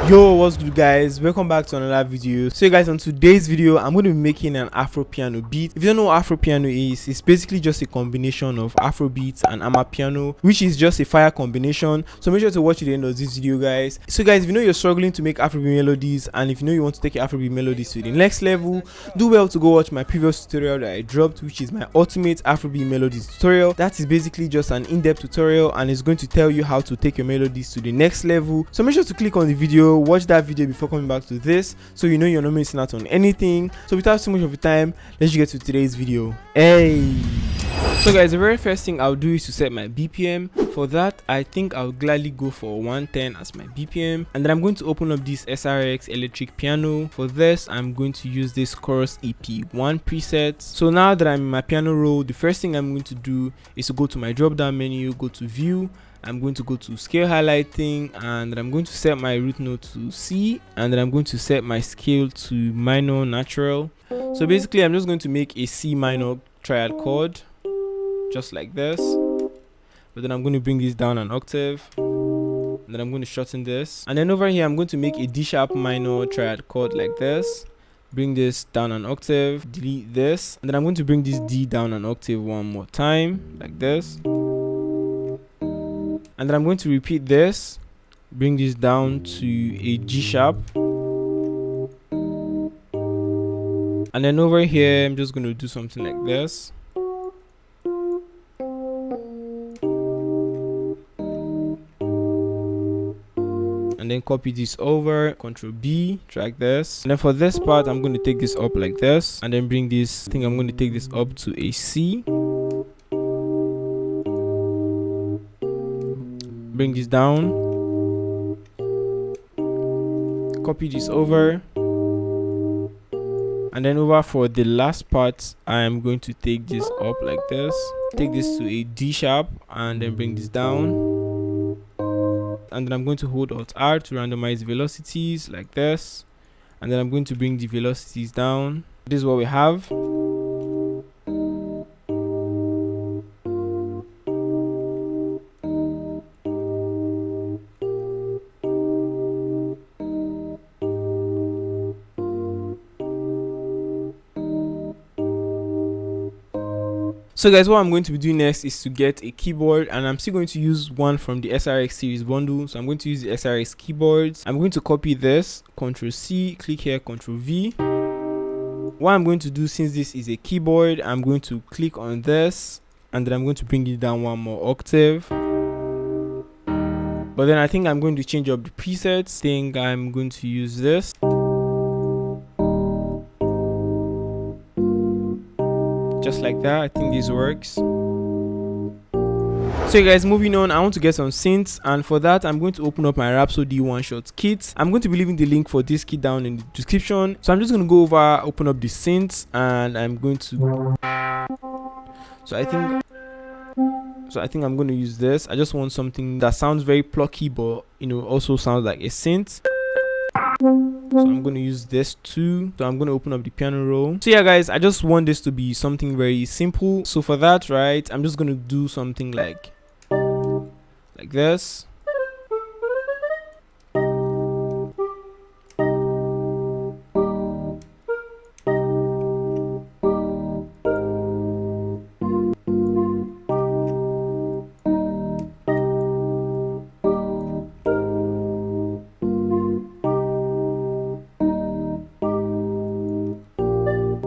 Yo, what's good guys, welcome back to another video. So guys, on today's video I'm going to be making an afropiano beat. If you don't know what afropiano is, it's basically just a combination of afrobeats and amapiano, which is just a fire combination. So make sure to watch to the end of this video guys. So guys, if you know you're struggling to make afrobeat melodies, and if you know you want to take your afrobeat melodies to the next level, do well to go watch my previous tutorial that I dropped, which is my ultimate afrobeat melodies tutorial. That is basically just an in-depth tutorial and it's going to tell you how to take your melodies to the next level. So make sure to click on the video, watch that video before coming back to this, so you know you're not missing out on anything. So without too much of your time, let's get to today's video. Hey, so guys, the very first thing I'll do is to set my BPM. For that, I think I'll gladly go for 110 as my BPM, and then I'm going to open up this SRX electric piano. For this, I'm going to use this Chords EP1 preset. So now that I'm in my piano roll, the first thing I'm going to do is to go to my drop down menu, go to view. I'm going to go to scale highlighting, and then I'm going to set my root note to C, and then I'm going to set my scale to minor natural. So basically I'm just going to make a C minor triad chord just like this, but then I'm going to bring this down an octave, and then I'm going to shorten this, and then over here I'm going to make a D sharp minor triad chord like this, bring this down an octave, delete this, and then I'm going to bring this D down an octave one more time like this. And then I'm going to repeat this, bring this down to a G sharp, and then over here I'm just going to do something like this. And then copy this over, Ctrl B, drag this, and then for this part I'm going to take this up like this, and then bring this thing, I'm going to take this up to a C. Bring this down, copy this over, and then over for the last part I am going to take this up like this, take this to a D sharp, and then bring this down, and then I'm going to hold Alt R to randomize velocities like this, and then I'm going to bring the velocities down. This is what we have. So guys, what I'm going to be doing next is to get a keyboard, and I'm still going to use one from the SRX series bundle. So I'm going to use the SRX keyboards. I'm going to copy this, Ctrl C, click here, Ctrl V. What I'm going to do, since this is a keyboard, I'm going to click on this, and then I'm going to bring it down one more octave. But then I think I'm going to change up the presets. I think I'm going to use this. Just like that. I think this works. So guys, moving on, I want to get some synths, and for that I'm going to open up my Rhapsody one shot kit. I'm going to be leaving the link for this kit down in the description. So I'm just going to go over, open up the synths, and I'm going to so I think I'm going to use this. I just want something that sounds very plucky, but you know, also sounds like a synth. So I'm going to use this too. So I'm going to open up the piano roll. So yeah guys, I just want this to be something very simple. So for that, right, I'm just going to do something like this.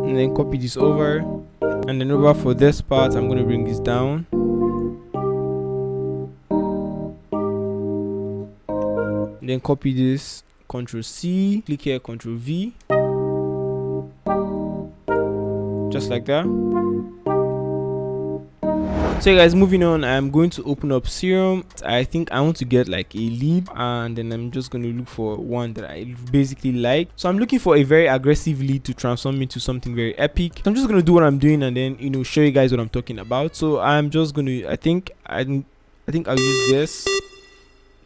And then copy this over, and then over for this part I'm going to bring this down, and then copy this, Ctrl C, click here, Ctrl V, just like that. So guys, moving on, I'm going to open up Serum. I think I want to get like a lead, and then I'm just going to look for one that I basically like. So I'm looking for a very aggressive lead to transform into something very epic. So I'm just going to do what I'm doing, and then, you know, show you guys what I'm talking about. So I'm just going to, I think I'll use this.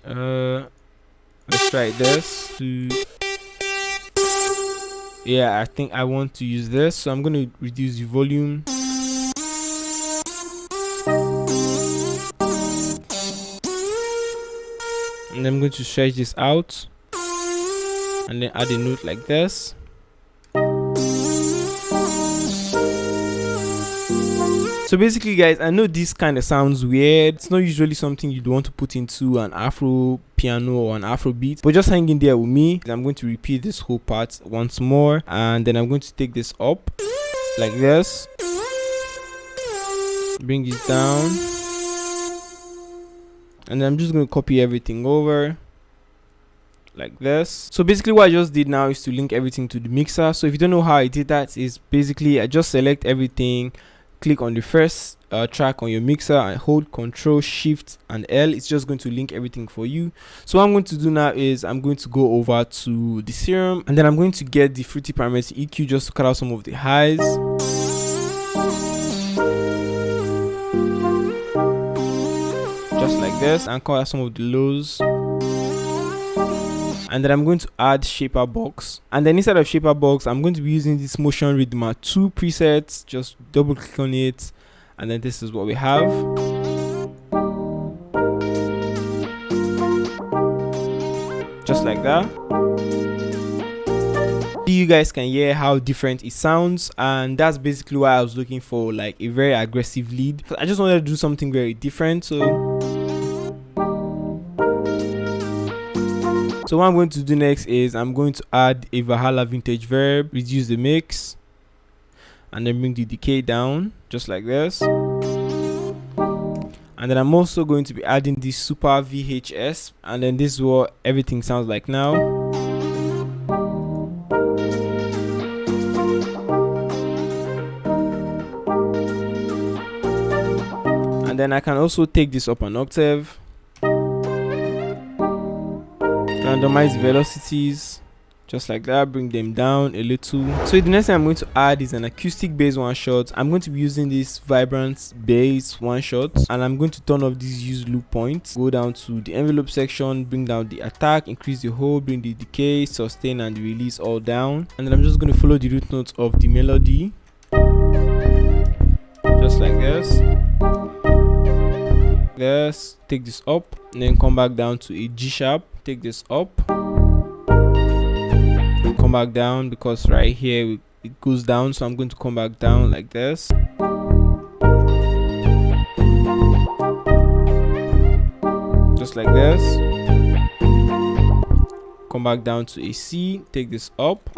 Let's try this to, yeah, I think I want to use this. So I'm going to reduce the volume. And I'm going to stretch this out. and then add a note like this. So basically guys, I know this kind of sounds weird. It's not usually something you'd want to put into an afro piano or an afrobeat, but just hang in there with me. I'm going to repeat this whole part once more, and then I'm going to take this up like this, bring it down, and then I'm just going to copy everything over like this. So basically what I just did now is to link everything to the mixer. So if you don't know how I did that, is basically I just select everything, click on the first track on your mixer and hold Ctrl Shift and L. It's just going to link everything for you. So what I'm going to do now is I'm going to go over to the serum, and then I'm going to get the Fruity Parameter EQ just to cut out some of the highs. Just like this, and cut out some of the lows. And then I'm going to add shaper box, and then inside of shaper box I'm going to be using this motion rhythm 2 presets. Just double click on it, and then this is what we have. Just like that. You guys can hear how different it sounds, and that's basically why I was looking for like a very aggressive lead. I just wanted to do something very different. So what I'm going to do next is I'm going to add a Valhalla vintage verb, reduce the mix, and then bring the decay down just like this. And then I'm also going to be adding this super VHS, and then this is what everything sounds like now. And then I can also take this up an octave, randomize velocities just like that, bring them down a little. So the next thing I'm going to add is an acoustic bass one shot. I'm going to be using this vibrant bass one shot, and I'm going to turn off this use loop point, go down to the envelope section, bring down the attack, increase the hold, bring the decay, sustain, and the release all down. And then I'm just going to follow the root notes of the melody just like this. Take this up, and then come back down to a G sharp, take this up, come back down, because right here it goes down, so I'm going to come back down like this. Just like this. Come back down to a C, take this up,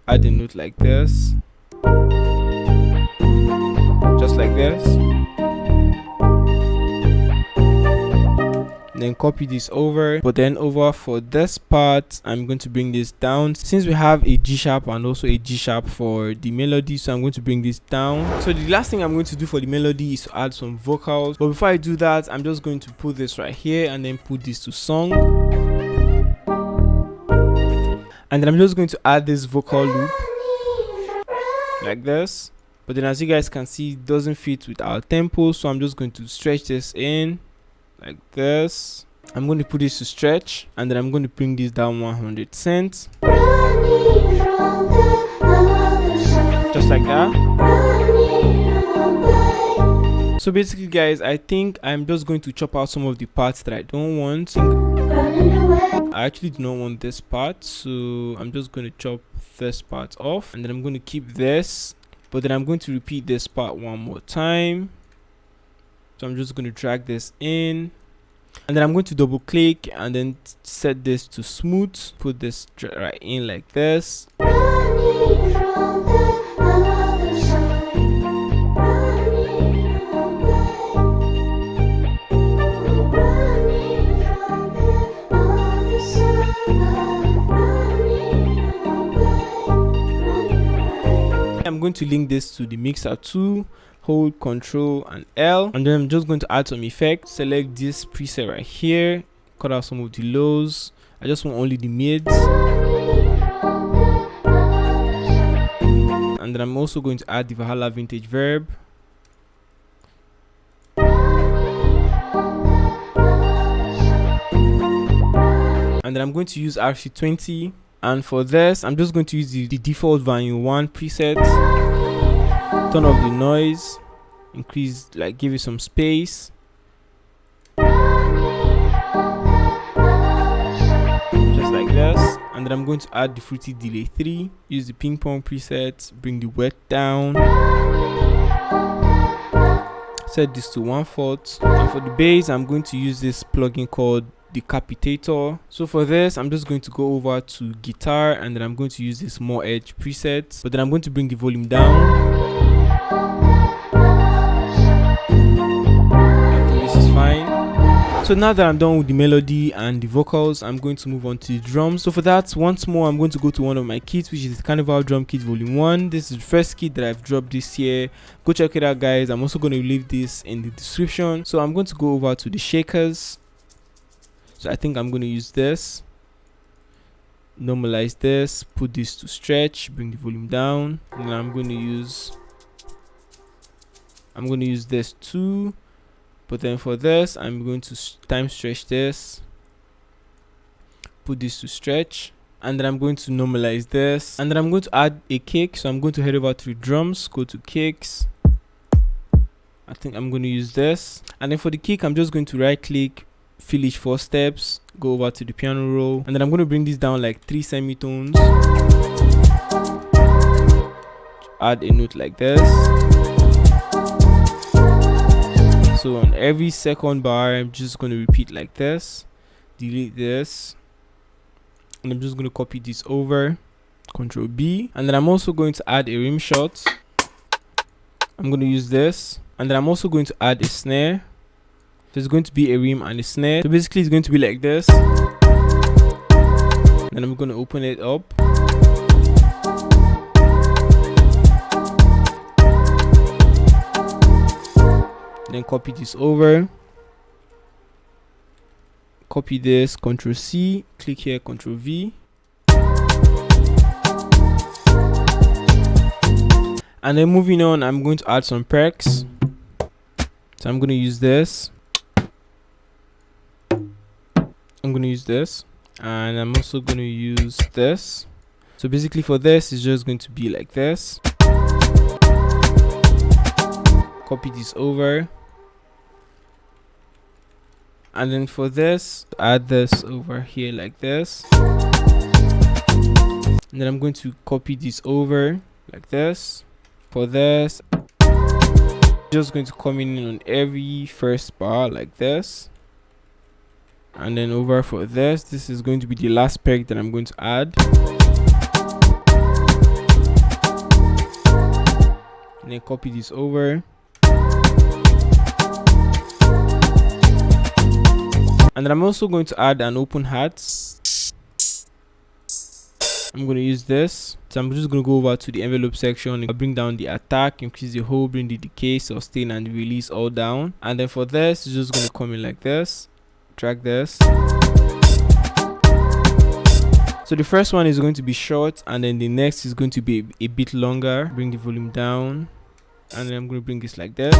add a note like this, just like this. Then copy this over, but then over for this part I'm going to bring this down, since we have a G sharp and also a G sharp for the melody, so I'm going to bring this down. So the last thing I'm going to do for the melody is to add some vocals, but before I do that I'm just going to put this right here and then put this to song, and then I'm just going to add this vocal loop like this. But then as you guys can see, it doesn't fit with our tempo, so I'm just going to stretch this in like this. I'm going to put this to stretch, and then I'm going to bring this down 100%, just like that. So basically guys, I think I'm just going to chop out some of the parts that I don't want. I actually do not want this part, so I'm just going to chop this part off, and then I'm going to keep this, but then I'm going to repeat this part one more time. So I'm just going to drag this in, and then I'm going to double click and then set this to smooth, put this right in like this. I'm going to link this to the mixer too. Hold Ctrl and L, and then I'm just going to add some effects. Select this preset right here, cut out some of the lows. I just want only the mids, and then I'm also going to add the Valhalla vintage verb. And then I'm going to use RC20, and for this I'm just going to use the default volume 1 preset. Turn off the noise, increase, like give it some space. and then I'm going to add the fruity delay 3, use the ping pong preset, bring the wet down, set this to 1/4, and for the bass I'm going to use this plugin called Decapitator. So for this I'm just going to go over to guitar, and then I'm going to use this more edge preset, but then I'm going to bring the volume down. So now that I'm done with the melody and the vocals, I'm going to move on to the drums. So for that, once more, I'm going to go to one of my kits, which is the Carnival Drum Kit Volume 1. This is the first kit that I've dropped this year. Go check it out, guys. I'm also going to leave this in the description. So I'm going to go over to the shakers. So I think I'm going to use this. Normalize this, put this to stretch, bring the volume down. And I'm going to use this too. But then for this, I'm going to time stretch this, put this to stretch, and then I'm going to normalize this, and then I'm going to add a kick. So I'm going to head over to the drums, go to kicks. I think I'm going to use this, and then for the kick, I'm just going to right click, fill each 4 steps, go over to the piano roll, and then I'm going to bring this down like 3 semitones, add a note like this. So on every second bar, I'm just going to repeat like this, delete this, and I'm just going to copy this over, Control B, and then I'm also going to add a rim shot. I'm going to use this, and then I'm also going to add a snare. There's going to be a rim and a snare. So basically it's going to be like this. Then I'm going to open it up. Then copy this over, copy this, Ctrl C, click here, Ctrl V, and then moving on, I'm going to add some perks. So I'm going to use this, and I'm also going to use this. So basically for this, it's just going to be like this. Copy this over, and then for this, add this over here like this, and then I'm going to copy this over like this. For this, just going to come in on every first bar like this, and then over for this is going to be the last peg that I'm going to add, and then copy this over. And then I'm also going to add an open hat. I'm going to use this. So I'm just going to go over to the envelope section. I'll bring down the attack, increase the hold, bring the decay, sustain, and the release all down. And then for this, it's just going to come in like this. Drag this. So the first one is going to be short, and then the next is going to be a bit longer. Bring the volume down, and then I'm going to bring this like this.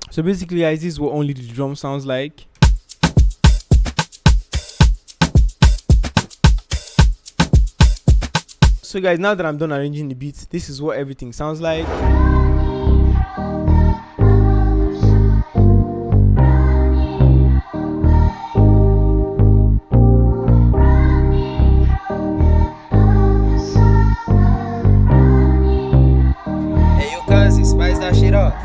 So basically, guys, this is what only the drum sounds like. So guys, now that I'm done arranging the beats, this is what everything sounds like. Hey, yo, Kanzii, spice that shit up.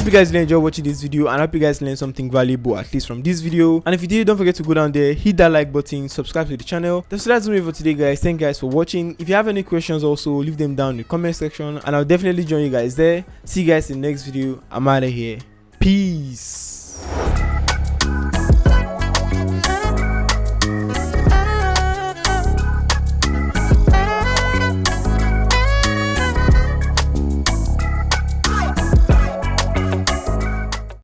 you guys did enjoy watching this video, and I hope you guys learned something valuable at least from this video. And if you did, don't forget to go down there, hit that like button, subscribe to the channel. So that's it for today, guys. Thank you guys for watching. If you have any questions, also leave them down in the comment section, and I'll definitely join you guys there. See you guys in the next video. I'm out of here. Peace.